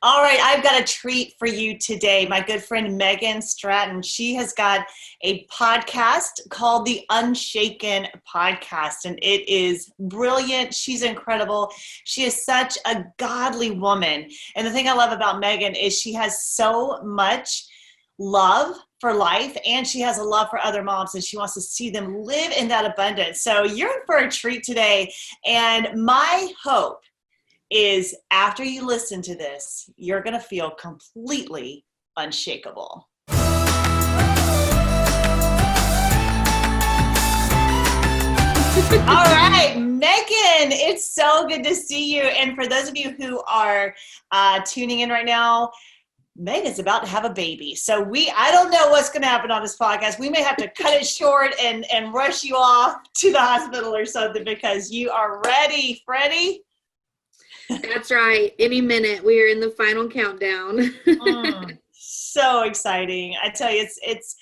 All right, I've got a treat for you today. My good friend Megan Stratton, she has got a podcast called the Unshaken podcast, and it is brilliant. She's incredible. She is such a godly woman. And the thing I love about Megan is she has so much love for life, and she has a love for other moms, and she wants to see them live in that abundance. So you're in for a treat today. And my hope is after you listen to this, you're going to feel completely unshakable. All right, Megan, it's so good to see you. And for those of you who are tuning in right now, Megan's about to have a baby. So I don't know what's going to happen on this podcast. We may have to cut it short and rush you off to the hospital or something because you are ready, Freddie. That's right. Any minute. We are in the final countdown. So exciting. I tell you, it's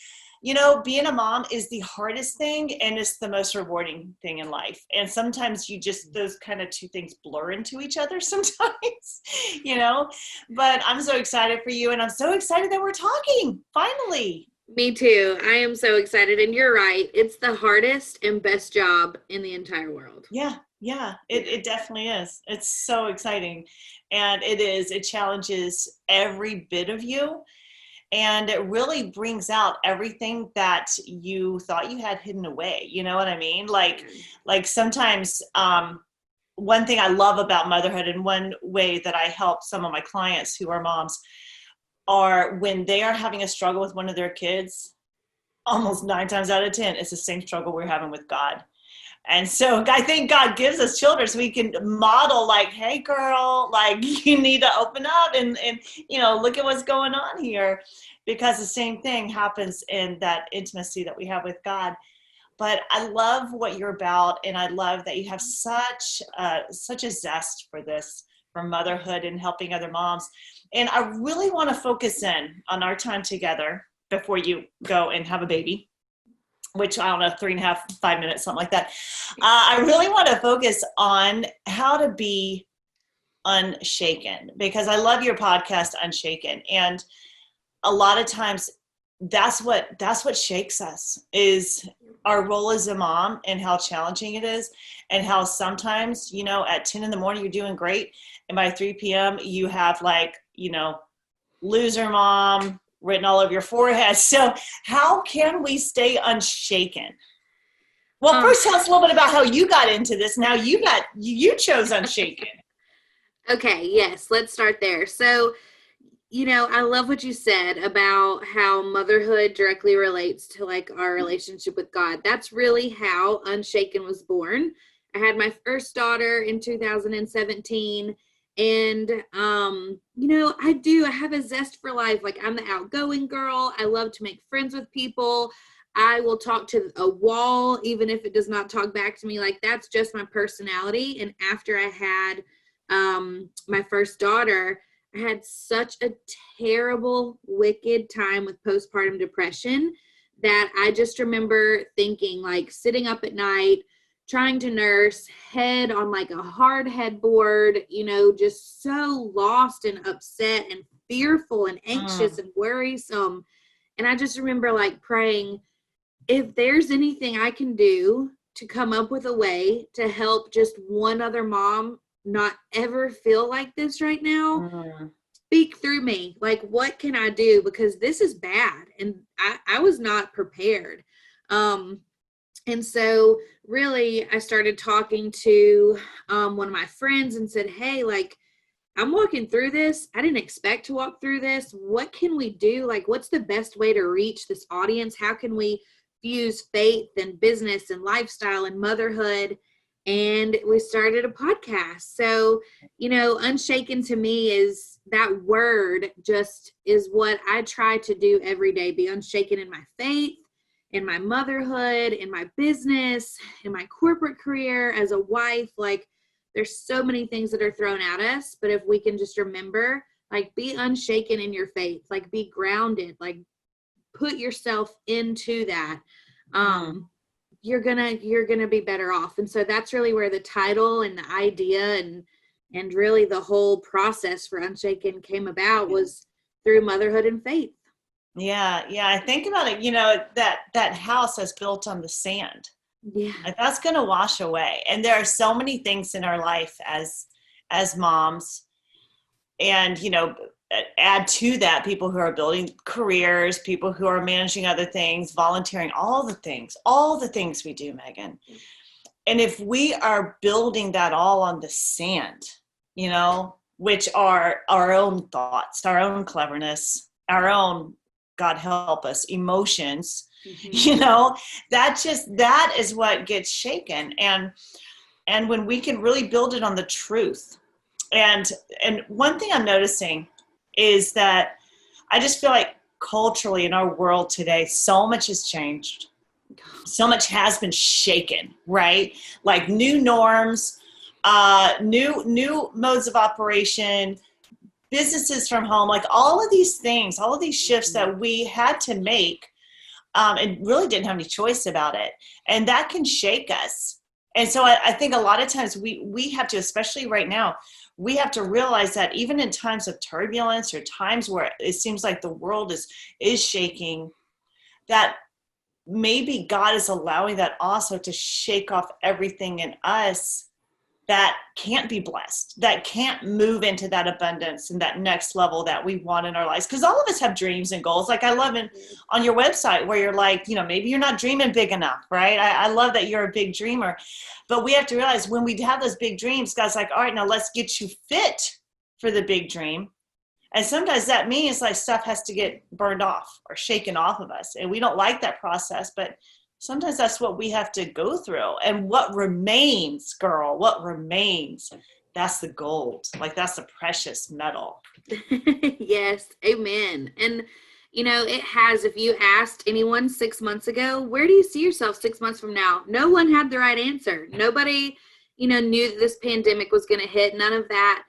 being a mom is the hardest thing and it's the most rewarding thing in life. And sometimes those kind of two things blur into each other sometimes, but I'm so excited for you. And I'm so excited that we're talking finally. Me too. I am so excited. And you're right. It's the hardest and best job in the entire world. Yeah, it definitely is. It's so exciting. And it challenges every bit of you. And it really brings out everything that you thought you had hidden away. You know what I mean? Like sometimes one thing I love about motherhood, and one way that I help some of my clients who are moms, are when they are having a struggle with one of their kids, almost 9 times out of 10, it's the same struggle we're having with God. And so I think God gives us children so we can model like, hey girl, like you need to open up and look at what's going on here, because the same thing happens in that intimacy that we have with God. But I love what you're about. And I love that you have such a zest for this, for motherhood and helping other moms. And I really want to focus in on our time together before you go and have a baby, which I don't know, 3.5, 5 minutes, something like that. I really want to focus on how to be unshaken, because I love your podcast, Unshaken. And a lot of times that's what shakes us, is our role as a mom and how challenging it is, and how sometimes, at 10 in the morning, you're doing great. And by 3 p.m. you have loser mom written all over your forehead. So how can we stay unshaken? Well, first tell us a little bit about how you got into this. Now you chose Unshaken. Okay. Yes. Let's start there. So, I love what you said about how motherhood directly relates to our relationship with God. That's really how Unshaken was born. I had my first daughter in 2017. And, I have a zest for life. I'm the outgoing girl. I love to make friends with people. I will talk to a wall, even if it does not talk back to me. That's just my personality. And after I had, my first daughter, I had such a terrible, wicked time with postpartum depression that I just remember thinking, sitting up at night, trying to nurse, head on a hard headboard, just so lost and upset and fearful and anxious and worrisome. And I just remember praying, if there's anything I can do to come up with a way to help just one other mom not ever feel like this right now, speak through me. What can I do? Because this is bad. And I was not prepared. And so really I started talking to one of my friends and said, hey, I'm walking through this. I didn't expect to walk through this. What can we do? What's the best way to reach this audience? How can we fuse faith and business and lifestyle and motherhood? And we started a podcast. So, Unshaken to me is that word just is what I try to do every day, be unshaken in my faith, in my motherhood, in my business, in my corporate career, as a wife. There's so many things that are thrown at us, but if we can just remember, be unshaken in your faith, be grounded, put yourself into that, you're gonna be better off. And so that's really where the title and the idea and And really the whole process for Unshaken came about was through motherhood and faith. Yeah. Yeah. I think about it, that house that's built on the sand. Yeah. Like, that's going to wash away. And there are so many things in our life as moms, and, add to that people who are building careers, people who are managing other things, volunteering, all the things we do, Megan. And if we are building that all on the sand, which are our own thoughts, our own cleverness, our own, God help us, emotions, that is what gets shaken. And when we can really build it on the truth. And one thing I'm noticing is that I just feel like culturally in our world today, so much has changed. So much has been shaken, right? Like new norms, new modes of operation, businesses from home, like all of these things, all of these shifts that we had to make, and really didn't have any choice about it. And that can shake us. And so I think a lot of times we have to, especially right now, we have to realize that even in times of turbulence or times where it seems like the world is shaking, that maybe God is allowing that also to shake off everything in us that can't be blessed, that can't move into that abundance and that next level that we want in our lives. Because all of us have dreams and goals. Like I love it on your website where you're like, maybe you're not dreaming big enough, right? I love that you're a big dreamer. But we have to realize when we have those big dreams, God's like, all right, now let's get you fit for the big dream. And sometimes that means like stuff has to get burned off or shaken off of us. And we don't like that process, but sometimes that's what we have to go through. And what remains, girl, that's the gold. Like that's the precious metal. Yes. Amen. And, it has, if you asked anyone 6 months ago, where do you see yourself 6 months from now? No one had the right answer. Nobody, knew that this pandemic was going to hit. None of that.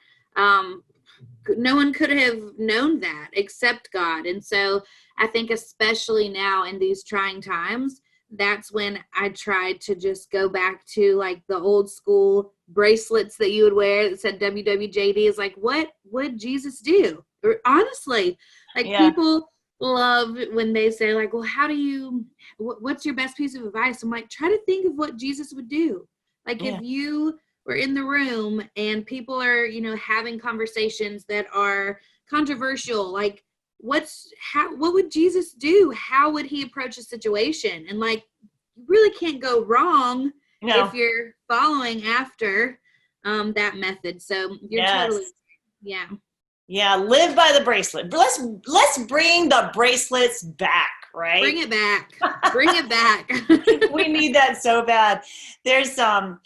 No one could have known that except God. And so I think especially now in these trying times, that's when I tried to just go back to like the old school bracelets that you would wear that said WWJD. Is like, what would Jesus do? Or honestly, like people love when they say like, well, what's your best piece of advice? I'm like, try to think of what Jesus would do. Like if you were in the room and people are, having conversations that are controversial, like what would Jesus do? How would he approach a situation? And like, you really can't go wrong if you're following after that method. So you're totally, Yeah, live by the bracelet. Let's bring the bracelets back, right? Bring it back. Bring it back. We need that so bad. There's and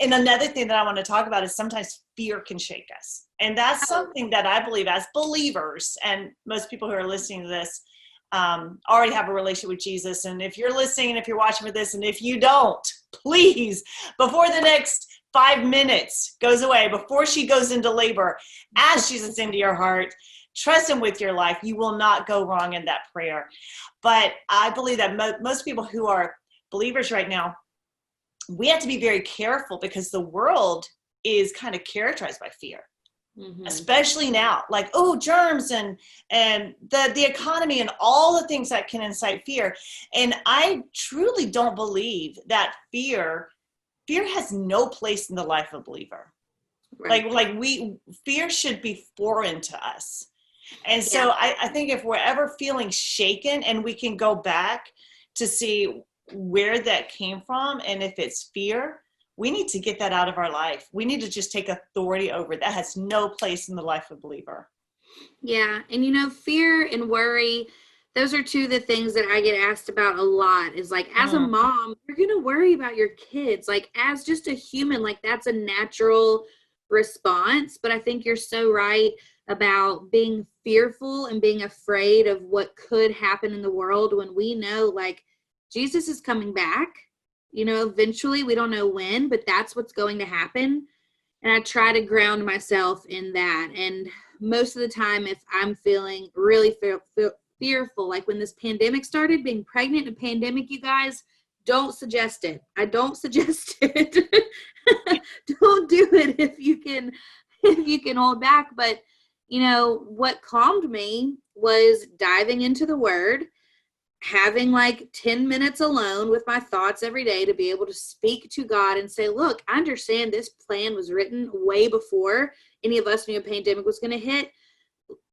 another thing that I want to talk about is sometimes fear can shake us. And that's something that I believe as believers, and most people who are listening to this already have a relationship with Jesus. And if you're listening and if you're watching with this, and if you don't, please, before the next 5 minutes goes away, before she goes into labor, ask Jesus into your heart, trust him with your life. You will not go wrong in that prayer. But I believe that most people who are believers right now, we have to be very careful because the world is kind of characterized by fear. Mm-hmm. Especially now, like, germs and the economy and all the things that can incite fear. And I truly don't believe that fear has no place in the life of a believer. Right. Fear should be foreign to us. And so I think if we're ever feeling shaken and we can go back to see where that came from, and if it's fear, we need to get that out of our life. We need to just take authority over it. That has no place in the life of a believer. Yeah. And fear and worry, those are two of the things that I get asked about a lot is like, as a mom, you're going to worry about your kids. Like as just a human, like that's a natural response. But I think you're so right about being fearful and being afraid of what could happen in the world when we know like Jesus is coming back. Eventually, we don't know when, but that's what's going to happen. And I try to ground myself in that. And most of the time, if I'm feeling really fearful, like when this pandemic started, being pregnant in a pandemic, you guys, don't suggest it. I don't suggest it. Don't do it if you can if you can hold back. But, what calmed me was diving into the Word, having like 10 minutes alone with my thoughts every day to be able to speak to God and say, look, I understand this plan was written way before any of us knew a pandemic was going to hit.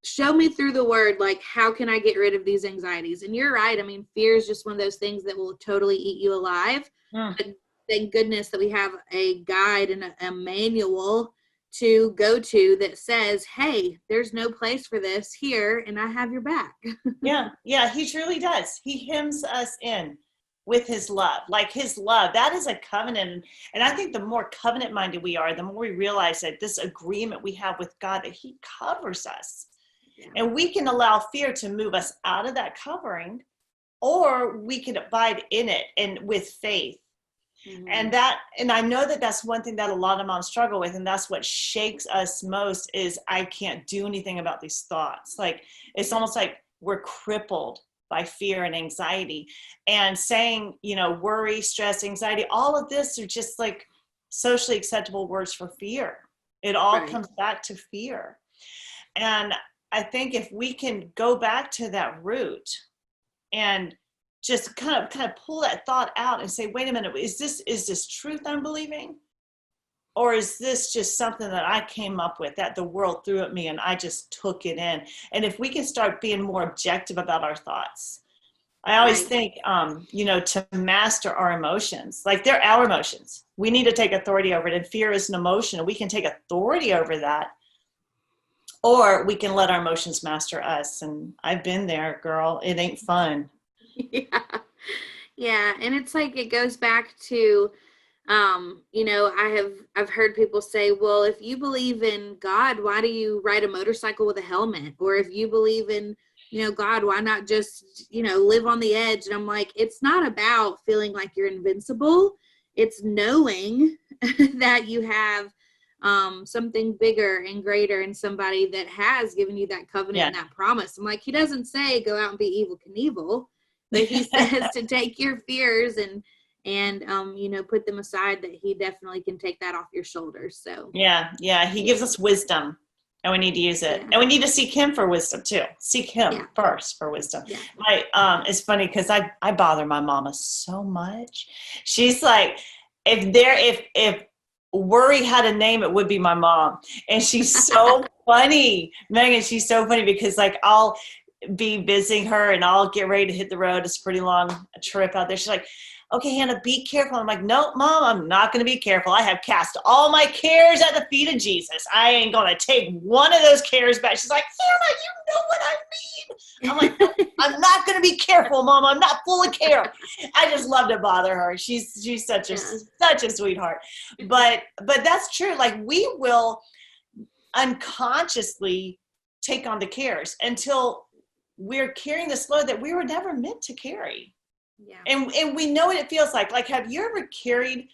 Show me through the Word, like, how can I get rid of these anxieties? And you're right. I mean, fear is just one of those things that will totally eat you alive. But thank goodness that we have a guide and a manual to go to that says, hey, there's no place for this here, and I have your back. Yeah, he truly does. He hems us in with his love. Like his love, that is a covenant. And I think the more covenant minded we are, the more we realize that this agreement we have with God, that he covers us. Yeah. And we can allow fear to move us out of that covering, or we can abide in it and with faith. Mm-hmm. And I know that that's one thing that a lot of moms struggle with. And that's what shakes us most is I can't do anything about these thoughts. Like, it's almost like we're crippled by fear and anxiety, and saying, worry, stress, anxiety, all of this are just like socially acceptable words for fear. It all comes back to fear. And I think if we can go back to that root and just kind of pull that thought out and say, wait a minute, is this truth I'm believing? Or is this just something that I came up with, that the world threw at me and I just took it in? And if we can start being more objective about our thoughts, I always think, to master our emotions, like they're our emotions. We need to take authority over it. And fear is an emotion, and we can take authority over that. Or we can let our emotions master us. And I've been there, girl. It ain't fun. Yeah. And it's like, it goes back to, I've heard people say, well, if you believe in God, why do you ride a motorcycle with a helmet? Or if you believe in, God, why not just, live on the edge? And I'm like, it's not about feeling like you're invincible. It's knowing that you have something bigger and greater, and somebody that has given you that covenant and that promise. I'm like, he doesn't say go out and be evil Knievel, but he says to take your fears and put them aside, that he definitely can take that off your shoulders. So he gives us wisdom, and we need to use it, and we need to seek him for wisdom too. Seek him first for wisdom. It's funny because I bother my mama so much. She's like, if worry had a name, it would be my mom. And she's so funny, Megan. She's so funny because like I'll be visiting her and I'll get ready to hit the road. It's a pretty long trip out there. She's like, okay, Hannah, be careful. I'm like, no, Mom, I'm not going to be careful. I have cast all my cares at the feet of Jesus. I ain't going to take one of those cares back. She's like, Hannah, you know what I mean. I'm like, no, I'm not going to be careful, Mom. I'm not full of care. I just love to bother her. She's such a sweetheart. But that's true. Like, we will unconsciously take on the cares until we're carrying this load that we were never meant to carry. Yeah. And we know what it feels like. Like, have you ever carried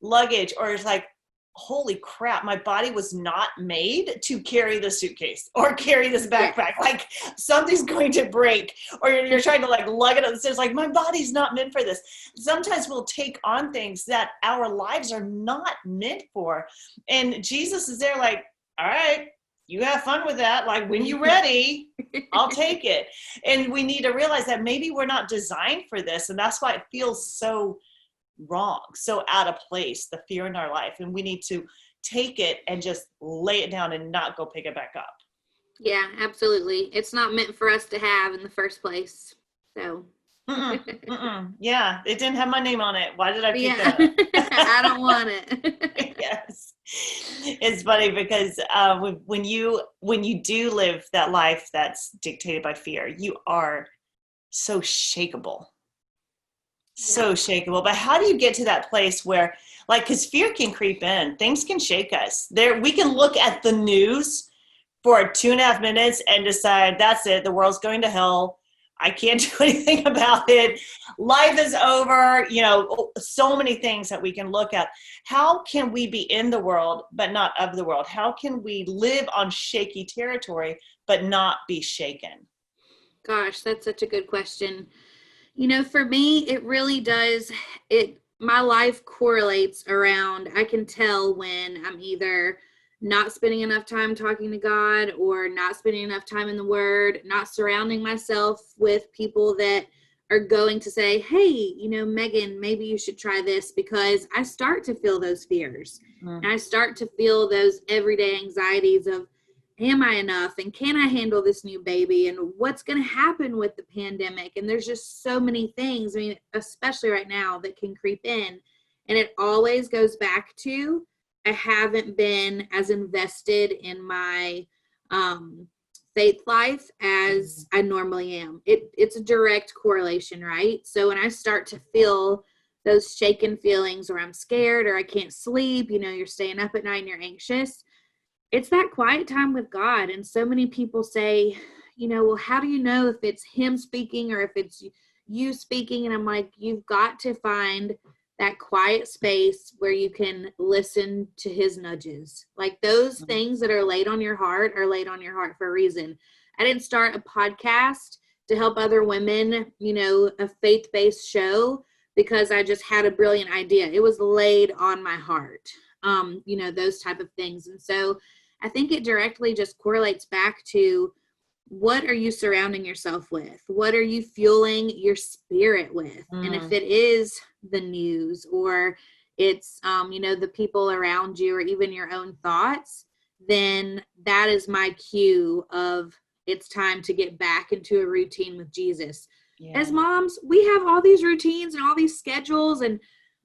luggage or it's like, holy crap, my body was not made to carry the suitcase or carry this backpack. Like, something's going to break, or you're trying to like lug it up the stairs. Like, my body's not meant for this. Sometimes we'll take on things that our lives are not meant for. And Jesus is there like, all right, you have fun with that. Like, when you're ready, I'll take it. And we need to realize that maybe we're not designed for this. And that's why it feels so wrong, so out of place, the fear in our life. And we need to take it and just lay it down and not go pick it back up. Yeah, absolutely. It's not meant for us to have in the first place. So. Yeah, it didn't have my name on it. Why did I pick that up? I don't want it. Yes. It's funny because when you do live that life that's dictated by fear, you are so shakeable. So shakeable. But how do you get to that place where, like, because fear can creep in, things can shake us. We can look at the news for 2.5 minutes and decide that's it, the world's going to hell. I can't do anything about it. Life is over. So many things that we can look at. How can we be in the world, but not of the world? How can we live on shaky territory, but not be shaken? Gosh, that's such a good question. For me, it really does. My life correlates around, I can tell when I'm either not spending enough time talking to God, or not spending enough time in the Word, not surrounding myself with people that are going to say, hey, Megan, maybe you should try this, because I start to feel those fears. Mm. And I start to feel those everyday anxieties of, am I enough? And can I handle this new baby? And what's going to happen with the pandemic? And there's just so many things, I mean, especially right now, that can creep in. And it always goes back to, I haven't been as invested in my faith life as I normally am. It's a direct correlation, right? So when I start to feel those shaken feelings, or I'm scared, or I can't sleep, you're staying up at night and you're anxious, it's that quiet time with God. And so many people say, well, how do you know if it's him speaking or if it's you speaking? And I'm like, you've got to find that quiet space where you can listen to his nudges. Like, those things that are laid on your heart are laid on your heart for a reason. I didn't start a podcast to help other women, a faith-based show, because I just had a brilliant idea. It was laid on my heart, those type of things. And so I think it directly just correlates back to, what are you surrounding yourself with? What are you fueling your spirit with? And if it is the news, or it's, the people around you, or even your own thoughts, then that is my cue of, it's time to get back into a routine with Jesus. Yeah. As moms, we have all these routines and all these schedules, and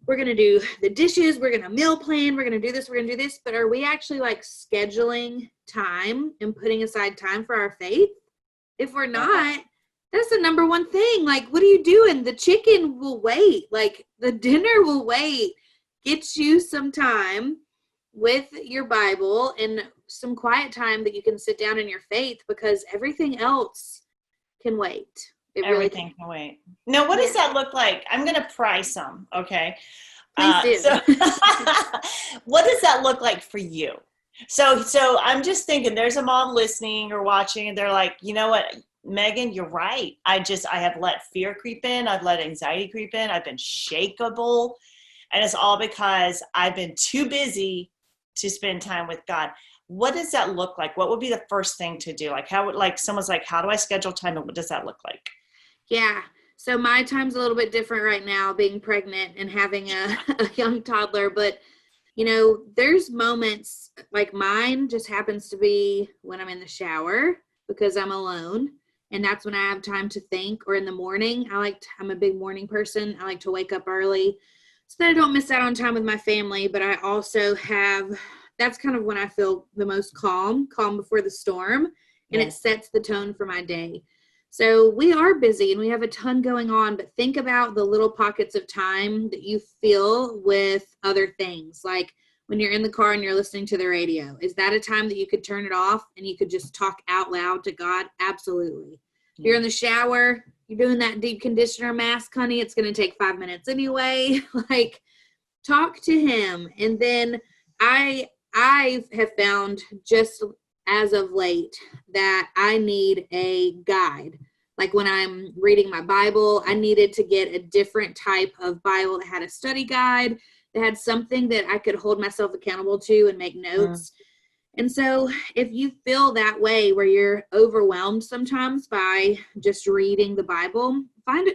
we're going to do the dishes, we're going to meal plan, we're going to do this, we're going to do this. But are we actually like scheduling time and putting aside time for our faith? If we're not, that's the number one thing. Like, what are you doing? The chicken will wait. Like, the dinner will wait. Get you some time with your Bible and some quiet time that you can sit down in your faith, because everything else can wait. Everything can wait. Now, what does that look like? I'm going to pry some, okay? Please do. So what does that look like for you? So I'm just thinking, there's a mom listening or watching, and they're like, you know what, Megan, you're right. I have let fear creep in. I've let anxiety creep in. I've been shakeable. And it's all because I've been too busy to spend time with God. What does that look like? What would be the first thing to do? Like, someone's like, how do I schedule time? And what does that look like? Yeah. So my time's a little bit different right now, being pregnant and having a young toddler. But, there's moments, like mine just happens to be when I'm in the shower, because I'm alone. And that's when I have time to think. Or in the morning, I'm a big morning person. I like to wake up early so that I don't miss out on time with my family. But I also that's kind of when I feel the most calm before the storm. And it sets the tone for my day. So we are busy and we have a ton going on, but think about the little pockets of time that you fill with other things. Like when you're in the car and you're listening to the radio, is that a time that you could turn it off and you could just talk out loud to God? Absolutely. If you're in the shower, you're doing that deep conditioner mask, honey, it's going to take 5 minutes anyway. Like, talk to him. And then I have found, just as of late, that I need a guide. Like when I'm reading my Bible, I needed to get a different type of Bible that had a study guide, that had something that I could hold myself accountable to and make notes. And so if you feel that way, where you're overwhelmed sometimes by just reading the Bible,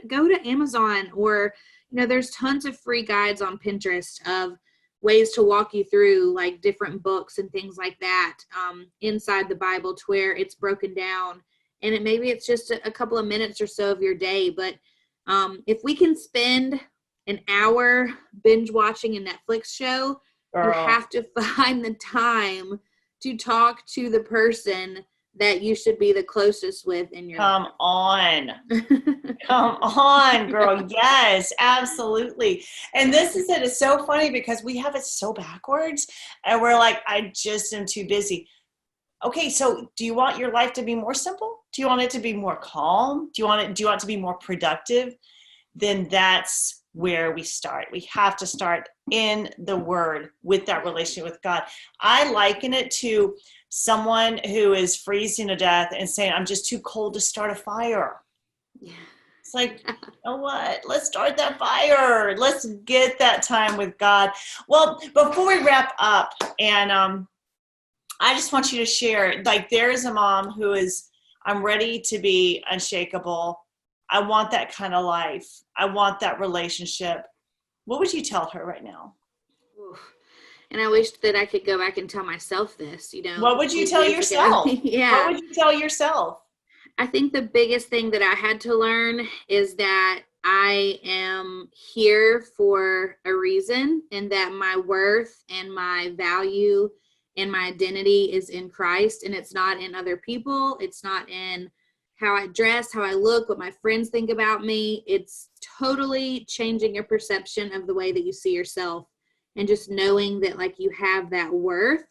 go to Amazon, or, there's tons of free guides on Pinterest of ways to walk you through like different books and things like that inside the Bible, to where it's broken down. And maybe it's just a couple of minutes or so of your day. But if we can spend an hour binge watching a Netflix show, you have to find the time to talk to the person that you should be the closest with in your life. Come on, girl. Yes, absolutely. And this is it. It's so funny because we have it so backwards, and we're like, I just am too busy. Okay, so do you want your life to be more simple? Do you want it to be more calm? Do you want it to be more productive? Then that's where we start. We have to start in the Word with that relationship with God. I liken it to someone who is freezing to death and saying, I'm just too cold to start a fire. Yeah. It's like, you know what? Let's start that fire. Let's get that time with God. Well, before we wrap up, and I just want you to share, like, there is a mom who is, I'm ready to be unshakable. I want that kind of life. I want that relationship. What would you tell her right now? Oof. And I wish that I could go back and tell myself this, What would you tell years ago. yourself? What Yeah. would you tell yourself? I think the biggest thing that I had to learn is that I am here for a reason, and that my worth and my value and my identity is in Christ, and it's not in other people. It's not in how I dress, how I look, what my friends think about me. It's totally changing your perception of the way that you see yourself, and just knowing that, like, you have that worth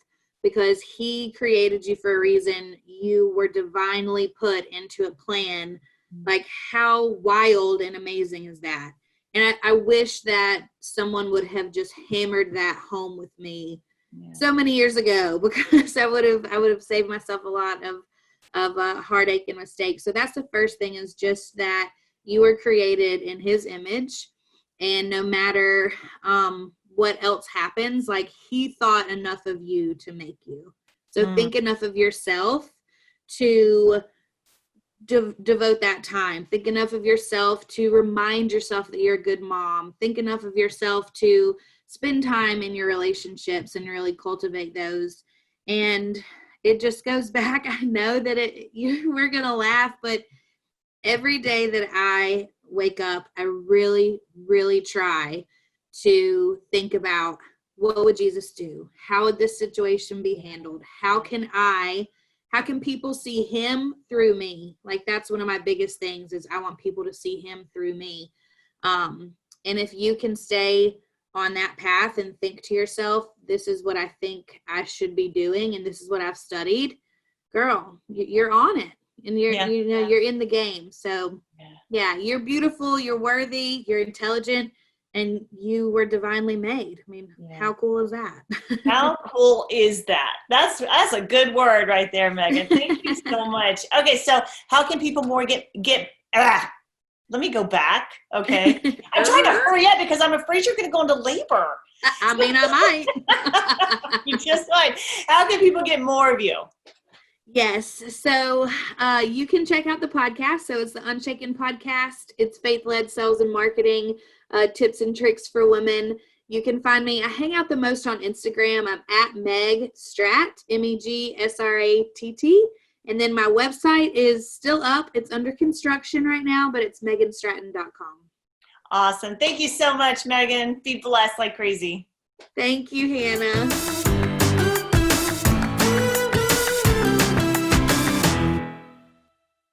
because he created you for a reason. You were divinely put into a plan. Like, how wild and amazing is that? And I wish that someone would have just hammered that home with me so many years ago, because I would have saved myself a lot of heartache and mistakes. So that's the first thing, is just that you were created in his image, and no matter what else happens, like, he thought enough of you to make you. So think enough of yourself to devote that time. Think enough of yourself to remind yourself that you're a good mom. Think enough of yourself to spend time in your relationships and really cultivate those. And it just goes back. I know that we're going to laugh, but every day that I wake up, I really, really try to think about, what would Jesus do? How would this situation be handled? How can people see him through me? Like, that's one of my biggest things, is I want people to see him through me. And if you can stay on that path and think to yourself, this is what I think I should be doing, and this is what I've studied, girl, you're on it, and you're in the game. So yeah, you're beautiful, you're worthy, you're intelligent, and you were divinely made. I mean, how cool is that? How cool is that? That's a good word right there, Megan. Thank you so much. Okay, so how can people more get let me go back. Okay. I'm trying to hurry up because I'm afraid you're going to go into labor. I mean, I might. You just might. How can people get more of you? Yes. So you can check out the podcast. So it's the Unshaken podcast. It's faith-led sales and marketing, tips and tricks for women. You can find me. I hang out the most on Instagram. I'm at Meg Stratt, MEGSRATT. And then my website is still up. It's under construction right now, but it's meganstratton.com. Awesome. Thank you so much, Megan. Be blessed like crazy. Thank you, Hannah.